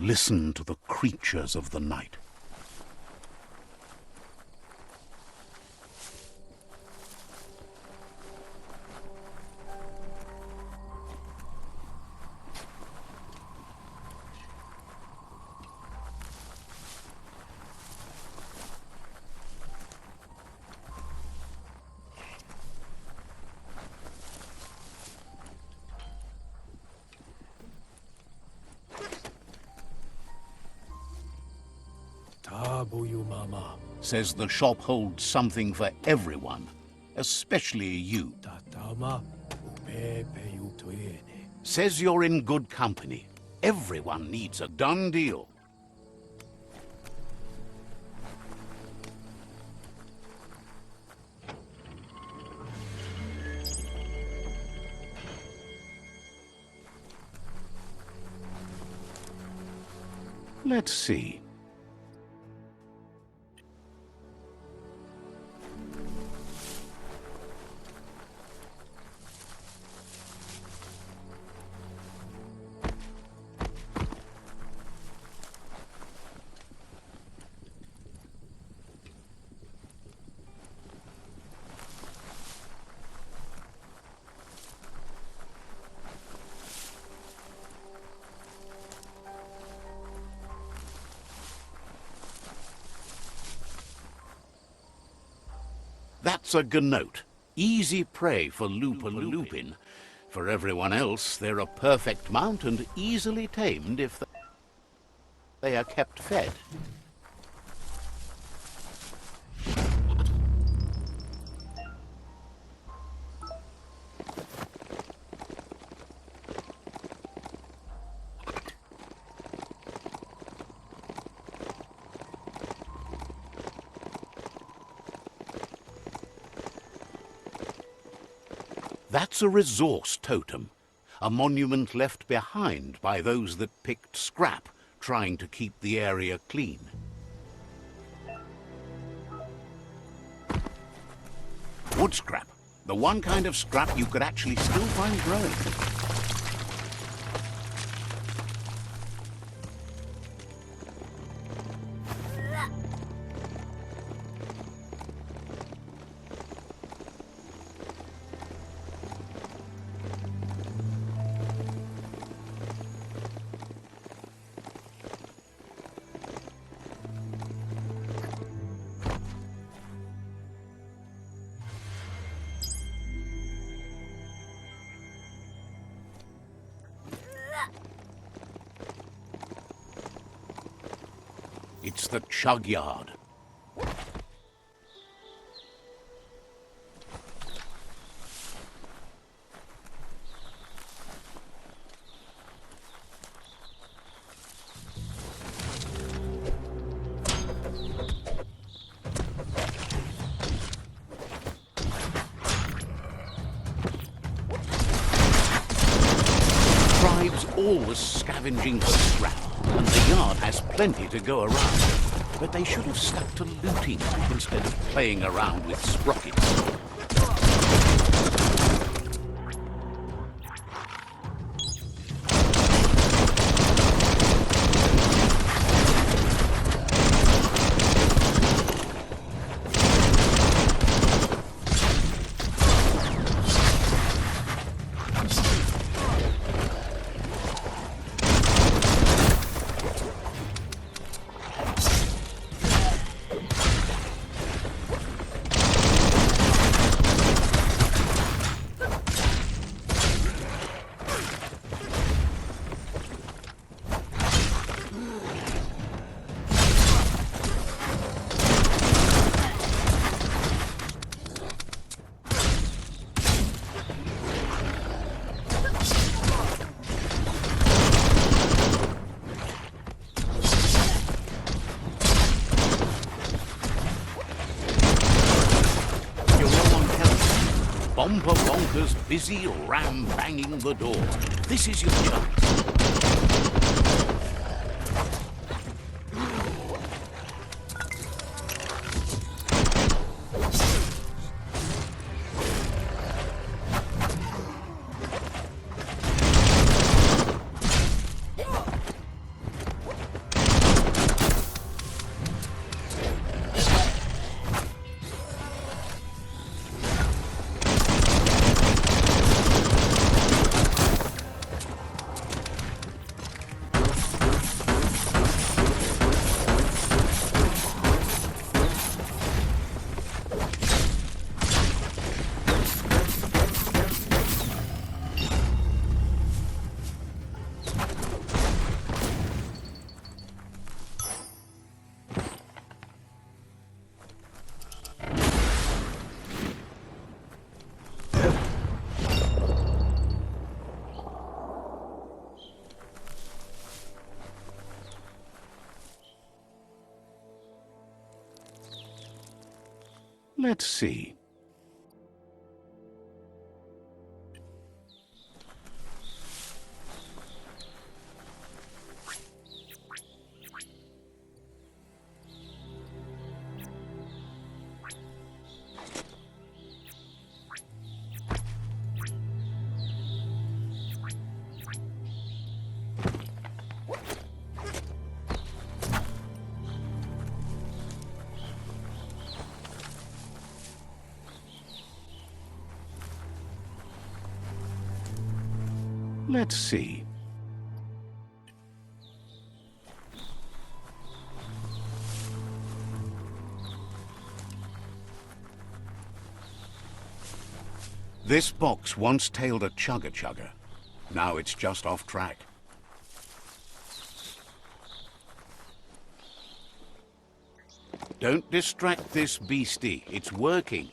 Listen to the creatures of the night. Says the shop holds something for everyone, especially you. Says you're in good company. Everyone needs a done deal. Let's see. That's a gnote. Easy prey for lupin. For everyone else, they're a perfect mount and easily tamed if they are kept fed. That's a resource totem, a monument left behind by those that picked scrap, trying to keep the area clean. Wood scrap, the one kind of scrap you could actually still find growing. It's the chug yard. Tribes always scavenging for scrap, and the yard has plenty to go around. But they should have stuck to looting instead of playing around with sprockets. Bomber bonkers busy ram-banging the door. This is your chance. Let's see. Let's see. This box once tailed a chugga-chugga. Now it's just off track. Don't distract this beastie. It's working.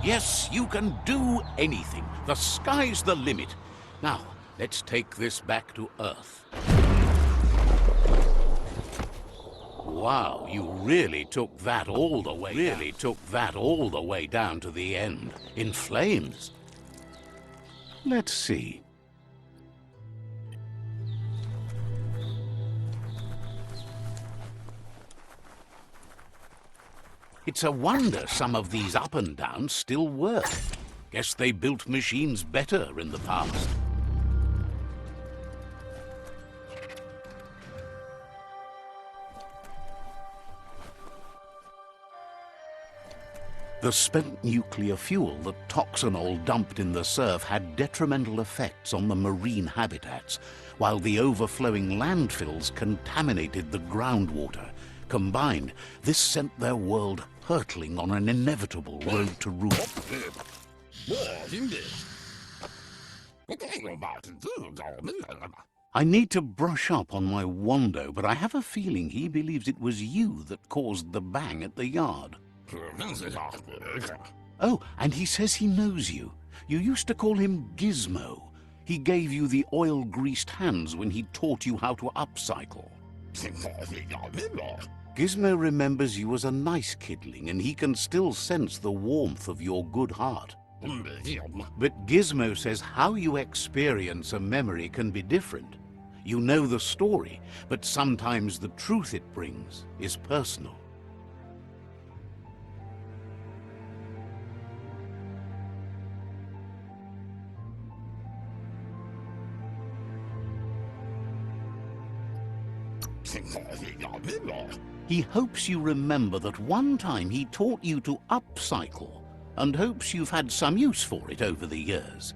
Yes, you can do anything. The sky's the limit. Now, let's take this back to Earth. Wow, you really took that all the way down to the end. In flames. Let's see. It's a wonder some of these up and downs still work. Guess they built machines better in the past. The spent nuclear fuel that Toxanol dumped in the surf had detrimental effects on the marine habitats, while the overflowing landfills contaminated the groundwater. Combined, this sent their world hurtling on an inevitable road to ruin. I need to brush up on my Wando, but I have a feeling he believes it was you that caused the bang at the yard. Oh, and he says he knows you. You used to call him Gizmo. He gave you the oil-greased hands when he taught you how to upcycle. Gizmo remembers you as a nice kidling, and he can still sense the warmth of your good heart. But Gizmo says how you experience a memory can be different. You know the story, but sometimes the truth it brings is personal. He hopes you remember that one time he taught you to upcycle, and hopes you've had some use for it over the years.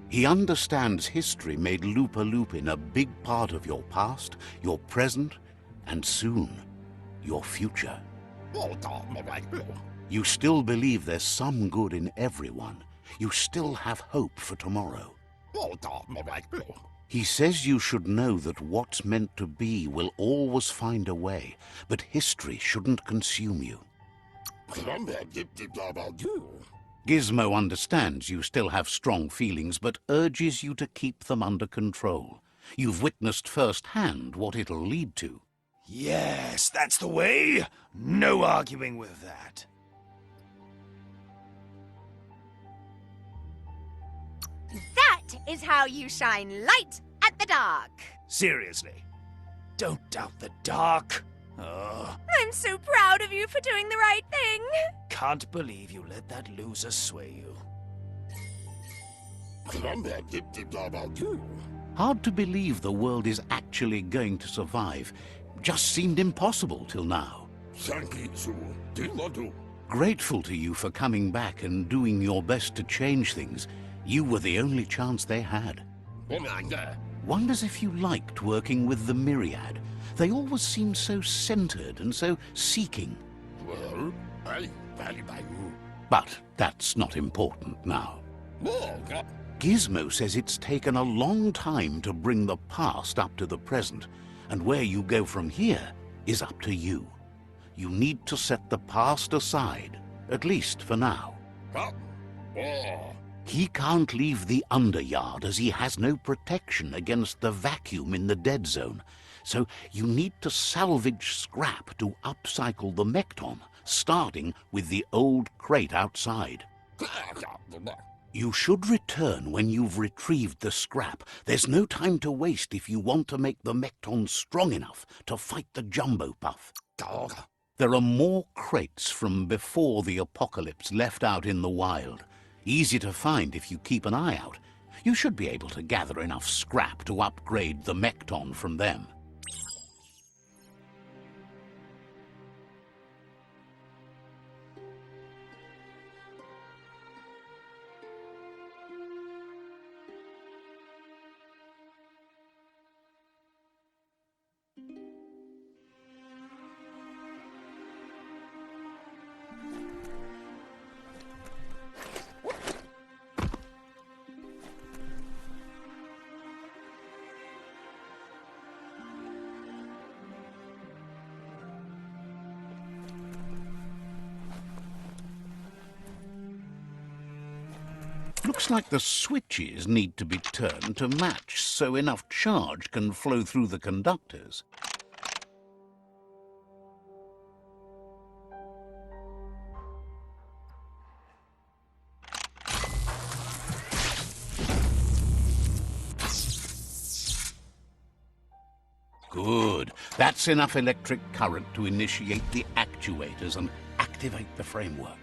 He understands history made Lupa Lupin a big part of your past, your present, and soon, your future. You still believe there's some good in everyone. You still have hope for tomorrow. He says you should know that what's meant to be will always find a way, but history shouldn't consume you. Gizmo understands you still have strong feelings, but urges you to keep them under control. You've witnessed firsthand what it'll lead to. Yes, that's the way. No arguing with that. That is how you shine light at the dark. Seriously, Don't doubt the dark. Oh, I'm so proud of you for doing the right thing. can't believe you let that loser sway you. Hard to believe the world is actually going to survive. Just seemed impossible till now. Grateful to you for coming back and doing your best to change things. You were the only chance they had. Wonders if you liked working with the Myriad. They always seemed so centered and so seeking. But that's not important now. Gizmo says it's taken a long time to bring the past up to the present, and where you go from here is up to you. You need to set the past aside, at least for now. He can't leave the Underyard as he has no protection against the vacuum in the dead zone, so you need to salvage scrap to upcycle the Mekton, starting with the old crate outside. You should return when you've retrieved the scrap. There's no time to waste if you want to make the Mekton strong enough to fight the Jumbo Puff. There are more crates from before the apocalypse left out in the wild. Easy to find if you keep an eye out. You should be able to gather enough scrap to upgrade the Mekton from them. Looks like the switches need to be turned to match so enough charge can flow through the conductors. Good. That's enough electric current to initiate the actuators and activate the framework.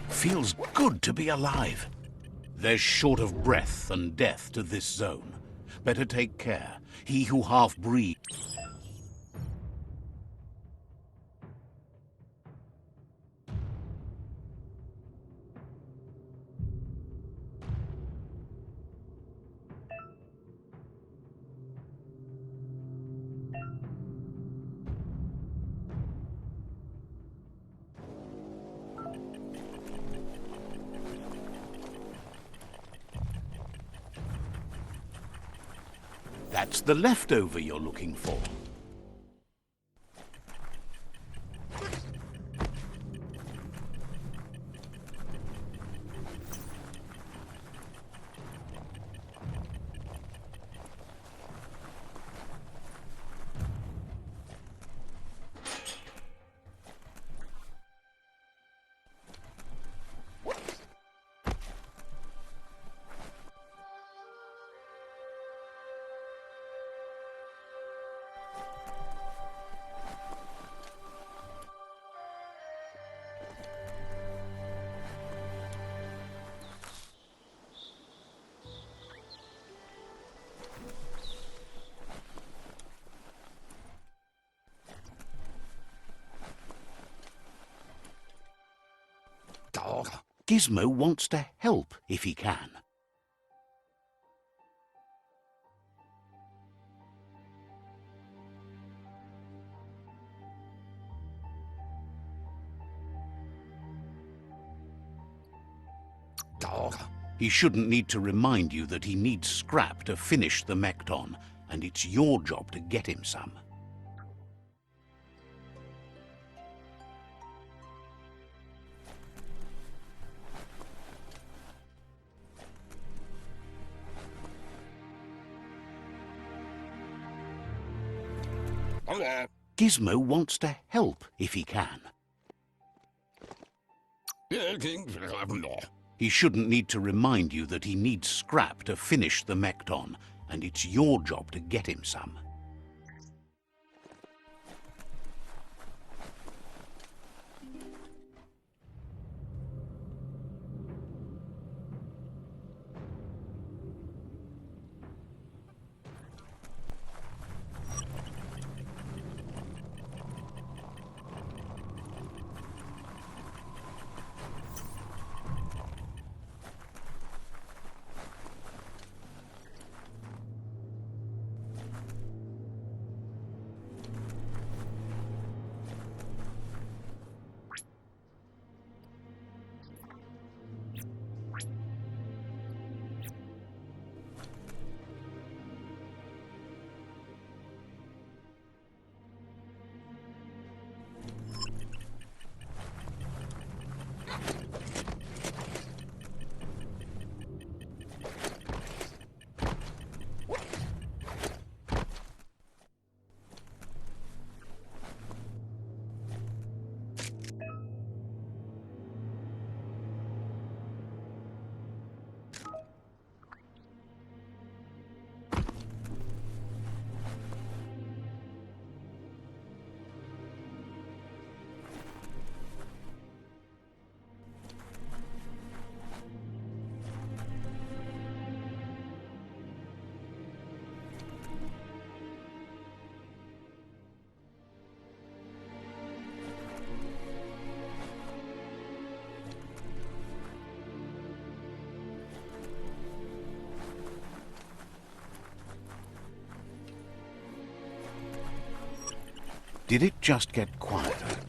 Feels good to be alive. There's short of breath and death to this zone. Better take care. He who half breathes. That's the leftover you're looking for. Gizmo wants to help if he can. He shouldn't need to remind you that he needs scrap to finish the Mekton, and it's your job to get him some. Gizmo wants to help if he can. He shouldn't need to remind you that he needs scrap to finish the Mekton, and it's your job to get him some. Did it just get quieter?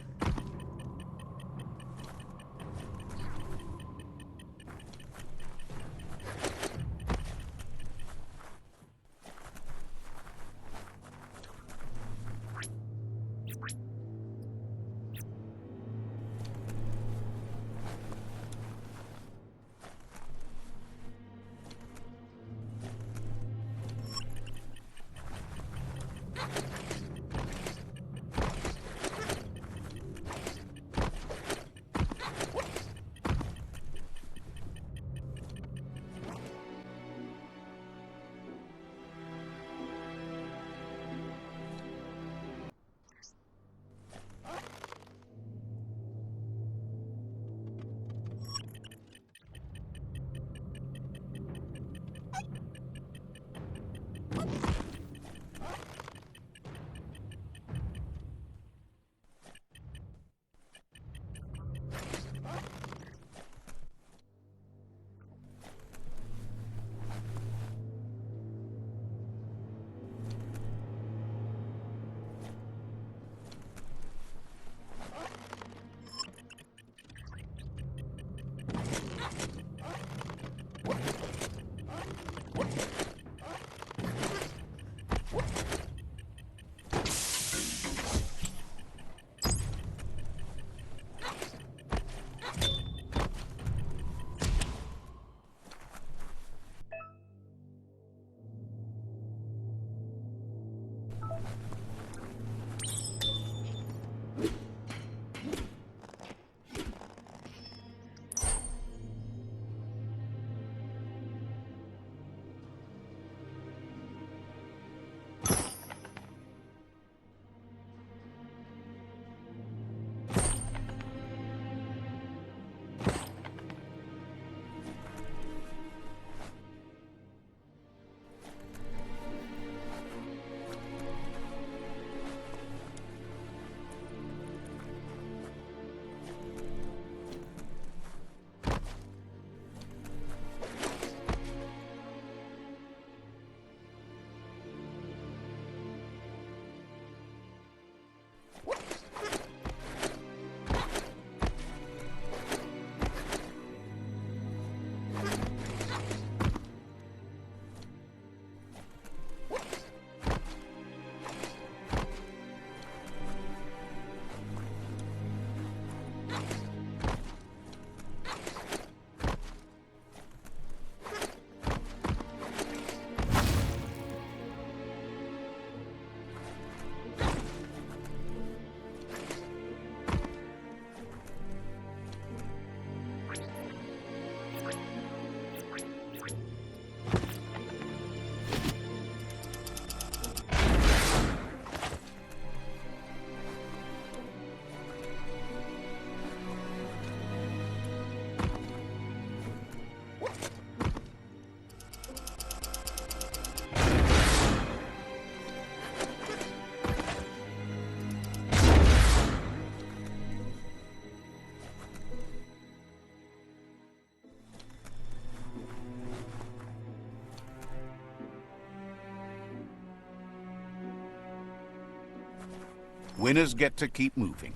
Winners get to keep moving.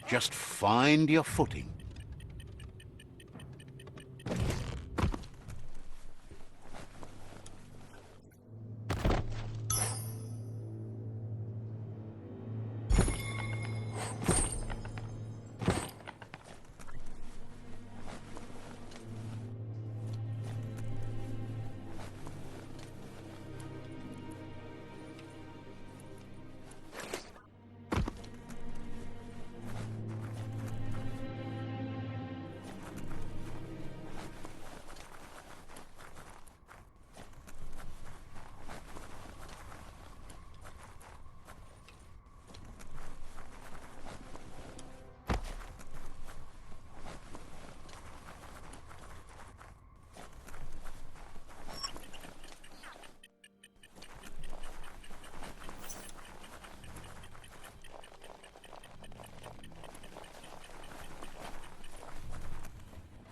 Just find your footing.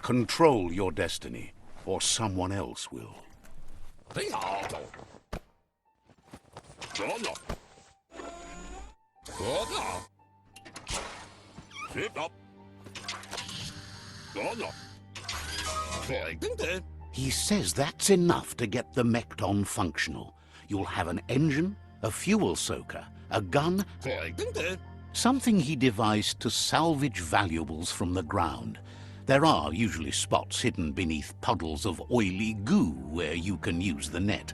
Control your destiny, or someone else will. He says that's enough to get the Mekton functional. You'll have an engine, a fuel soaker, a gun, something he devised to salvage valuables from the ground. There are usually spots hidden beneath puddles of oily goo where you can use the net.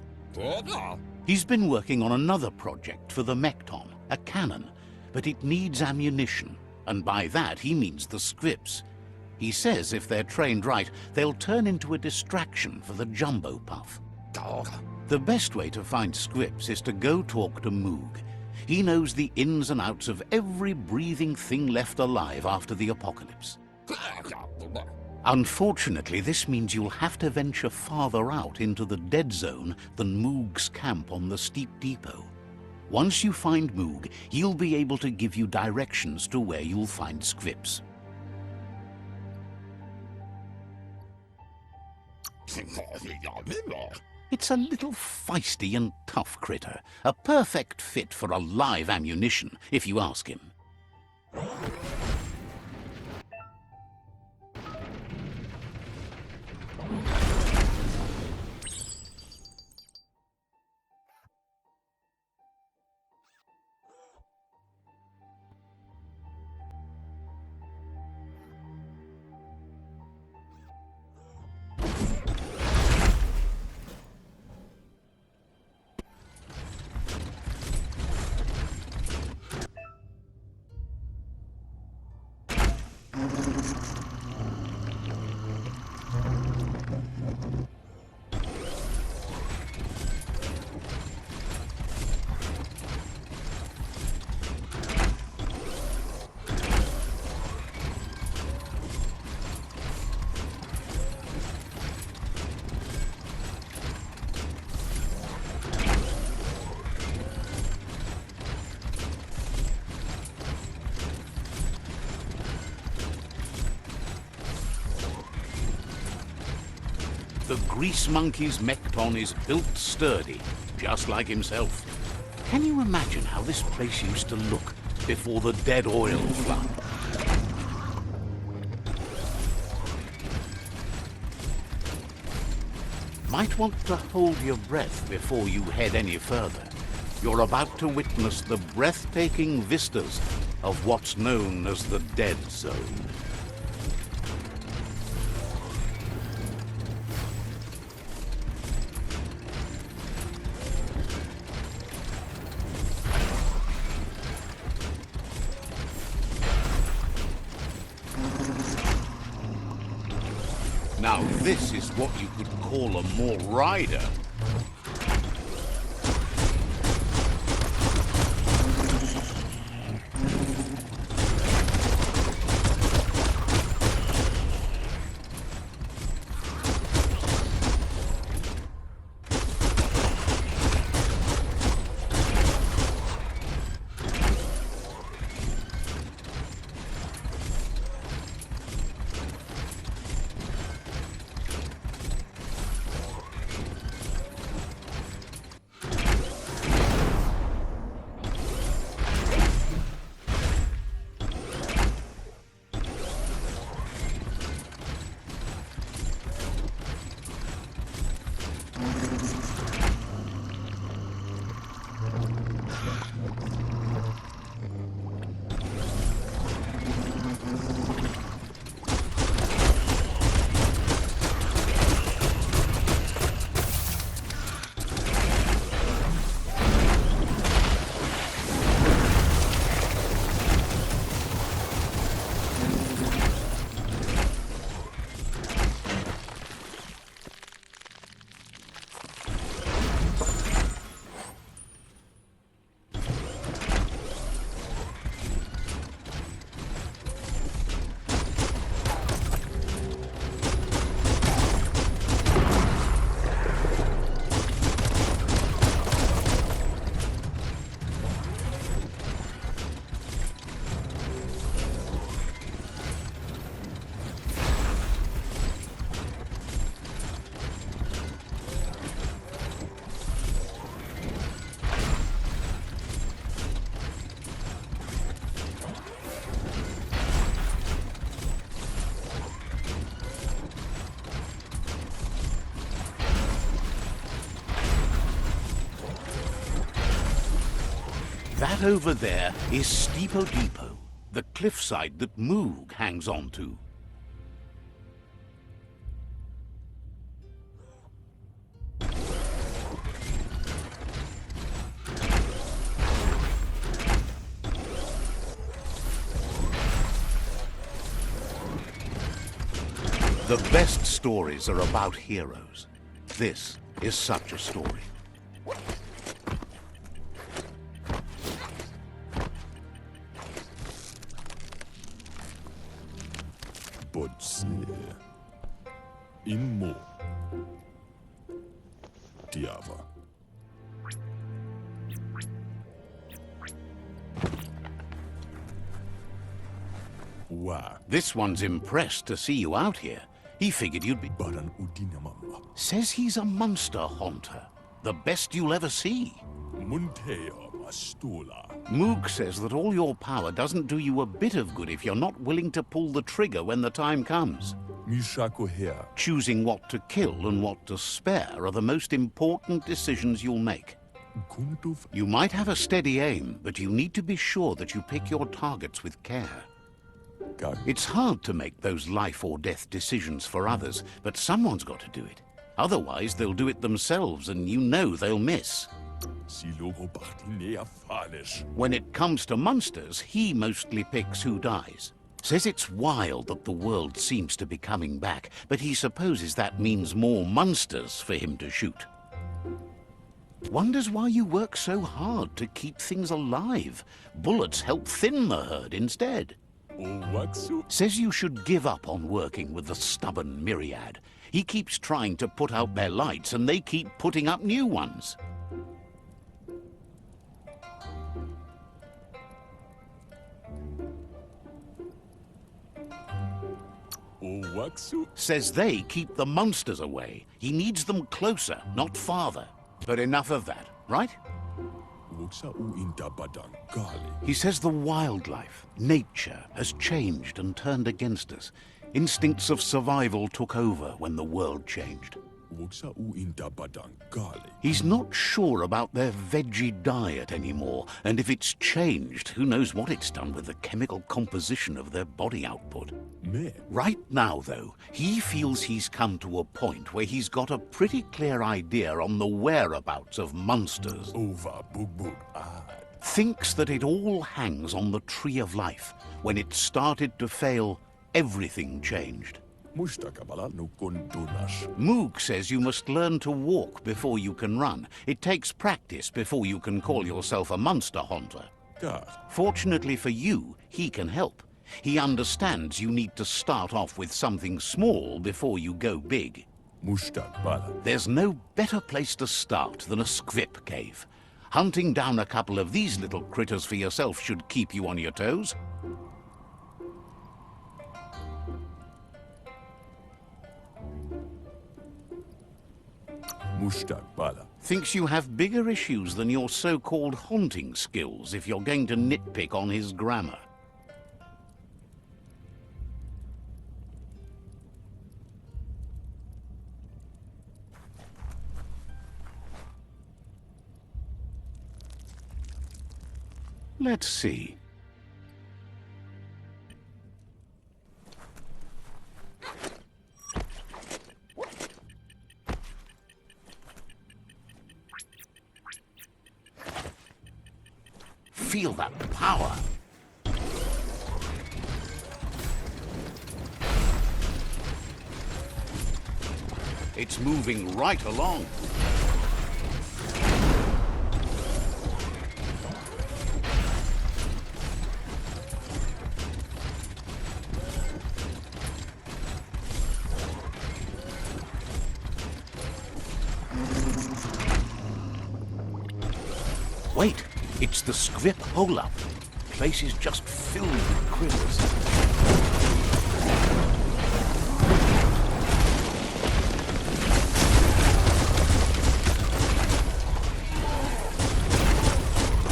He's been working on another project for the Mekton, a cannon, but it needs ammunition, and by that he means the scripts. He says if they're trained right, they'll turn into a distraction for the jumbo puff. The best way to find scripts is to go talk to Moog. He knows the ins and outs of every breathing thing left alive after the apocalypse. Unfortunately, this means you'll have to venture farther out into the dead zone than Moog's camp on the steep depot. Once you find Moog, he'll be able to give you directions to where you'll find scripts. It's a little feisty and tough critter, a perfect fit for a live ammunition, if you ask him. The grease monkey's Mekton is built sturdy, just like himself. Can you imagine how this place used to look before the dead oil flood? Might want to hold your breath before you head any further. You're about to witness the breathtaking vistas of what's known as the Dead Zone. Now this is what you could call a more rider. That over there is Steepo Depot, the cliffside that Moog hangs on to. The best stories are about heroes. This is such a story. Bodse. Inmo. Diava. Wa. This one's impressed to see you out here. He figured you'd be... Baran udinamamba. Says he's a monster haunter. The best you'll ever see. Muntea mastula. Moog says that all your power doesn't do you a bit of good if you're not willing to pull the trigger when the time comes. Mishako here. Choosing what to kill and what to spare are the most important decisions you'll make. Kuntuf. You might have a steady aim, but you need to be sure that you pick your targets with care. Gag. It's hard to make those life or death decisions for others, but someone's got to do it. Otherwise, they'll do it themselves, and you know they'll miss. Silogo Bartinea Fanish. When it comes to monsters, he mostly picks who dies. Says it's wild that the world seems to be coming back, but he supposes that means more monsters for him to shoot. Wonders why you work so hard to keep things alive. Bullets help thin the herd instead. Owaksu. Says you should give up on working with the stubborn Myriad. He keeps trying to put out their lights, and they keep putting up new ones. Owaksu. Says they keep the monsters away. He needs them closer, not farther. But enough of that, right? Woksa u intabadan gali. He says the wildlife, nature, has changed and turned against us. Instincts of survival took over when the world changed. Woksa u indabadan gali. He's not sure about their veggie diet anymore, and if it's changed, who knows what it's done with the chemical composition of their body output. Me. Right now, though, he feels he's come to a point where he's got a pretty clear idea on the whereabouts of monsters. Over bugbug ad. Thinks that it all hangs on the tree of life. When it started to fail, everything changed. Mustakabala no kondonash. Moog says you must learn to walk before you can run. It takes practice before you can call yourself a monster hunter. God. Fortunately for you, he can help. He understands you need to start off with something small before you go big. Mustakbala. There's no better place to start than a squip cave. Hunting down a couple of these little critters for yourself should keep you on your toes. Mustakbala. Thinks you have bigger issues than your so-called haunting skills if you're going to nitpick on his grammar. Let's see. Feel that power. It's moving right along. Wait, it's the scrip hole-up. Place is just filled with critters.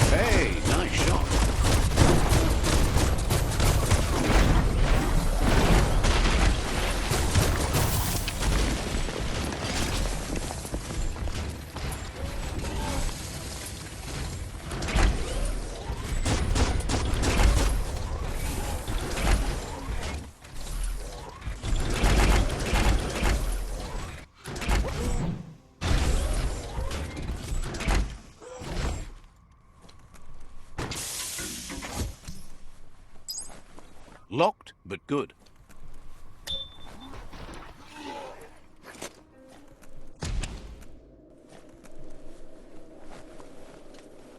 Hey, nice shot. Locked, but good.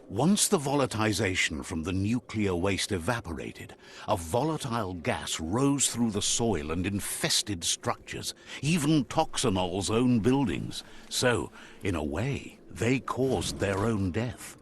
Once the volatilization from the nuclear waste evaporated, a volatile gas rose through the soil and infested structures, even Toxanol's own buildings. So, in a way, they caused their own death.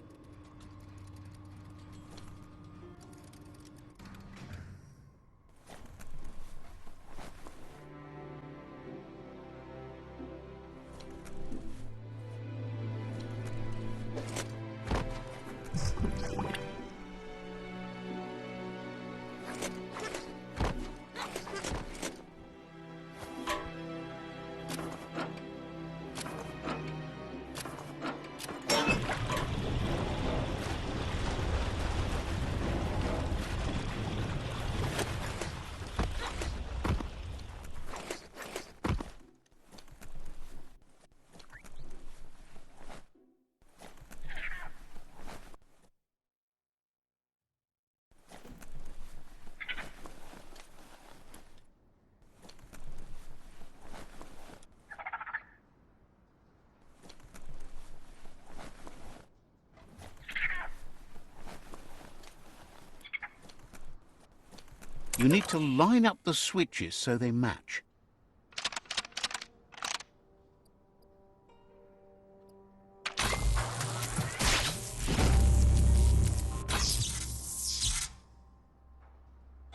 You need to line up the switches so they match.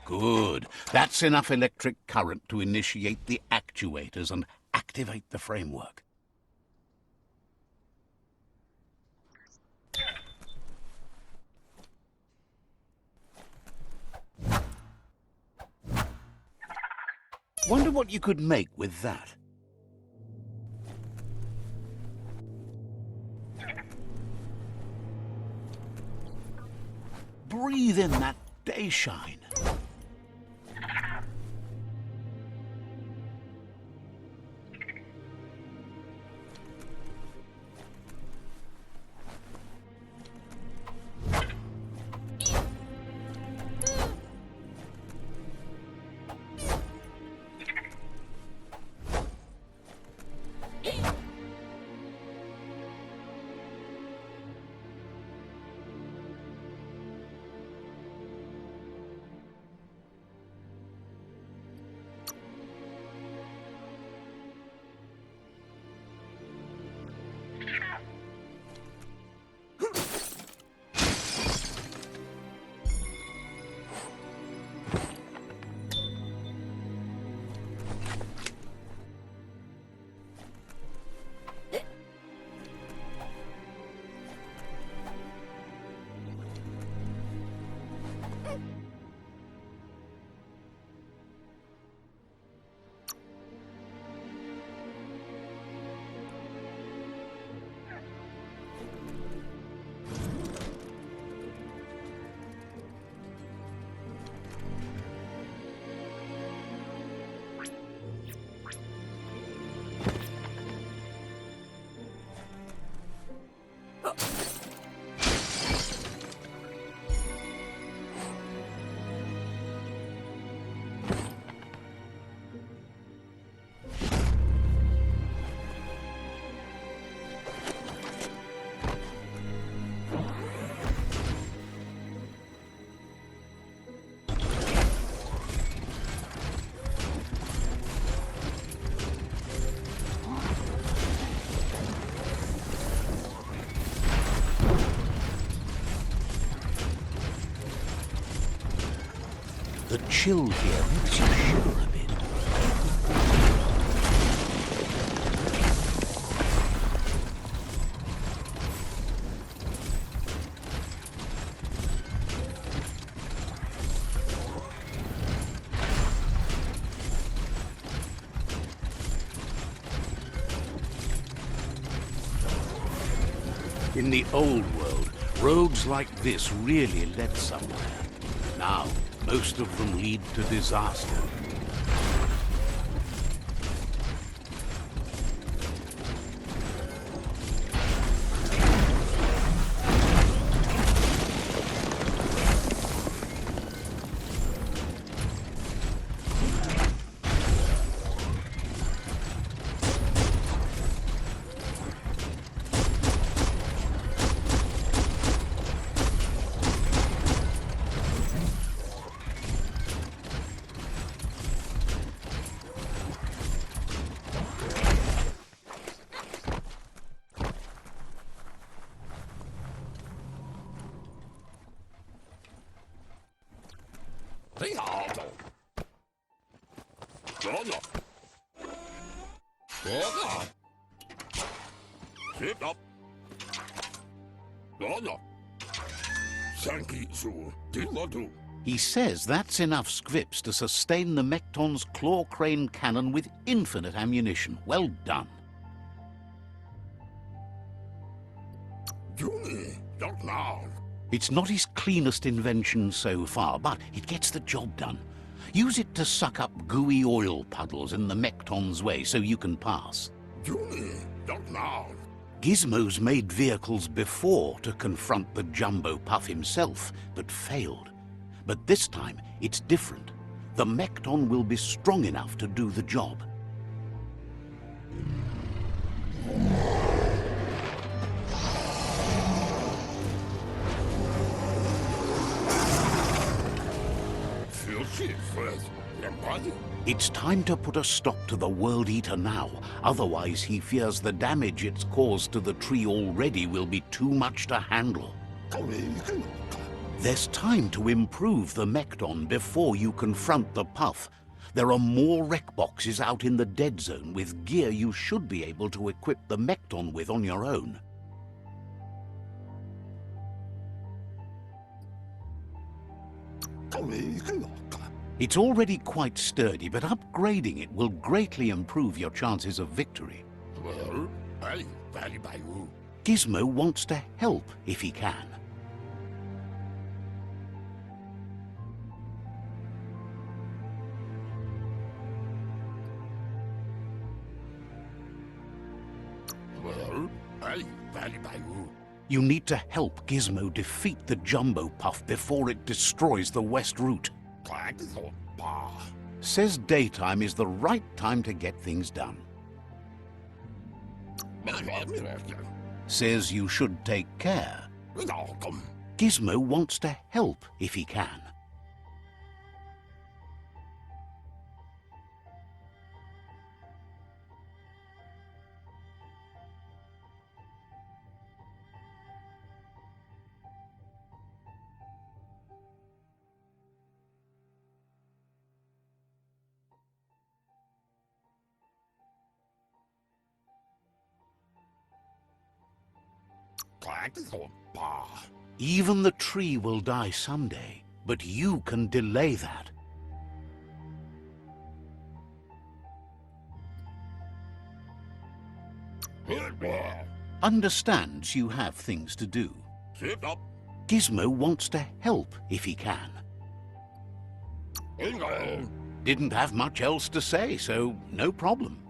Good. That's enough electric current to initiate the actuators and activate the framework. Wonder what you could make with that. breathe in that day shine. The chill here makes you shiver a bit. In the old world, roads like this really led somewhere. Now, most of them lead to disaster. He says that's enough scripts to sustain the Mekton's claw crane cannon with infinite ammunition. Well done. It's not his cleanest invention so far, but it gets the job done. Use it to suck up gooey oil puddles in the Mekton's way so you can pass. Gizmo's made vehicles before to confront the Jumbo Puff himself, but failed. But this time, it's different. The Mekton will be strong enough to do the job. It's time to put a stop to the World Eater now. Otherwise, he fears the damage it's caused to the tree already will be too much to handle. There's time to improve the Mekton before you confront the Puff. There are more wreck boxes out in the dead zone with gear you should be able to equip the Mekton with on your own. It's already quite sturdy, but upgrading it will greatly improve your chances of victory. Gizmo wants to help if he can. You need to help Gizmo defeat the Jumbo Puff before it destroys the west route. Says daytime is the right time to get things done. Says you should take care. Gizmo wants to help if he can. Even the tree will die someday, but you can delay that. Understands you have things to do. Gizmo wants to help if he can. Didn't have much else to say, so no problem.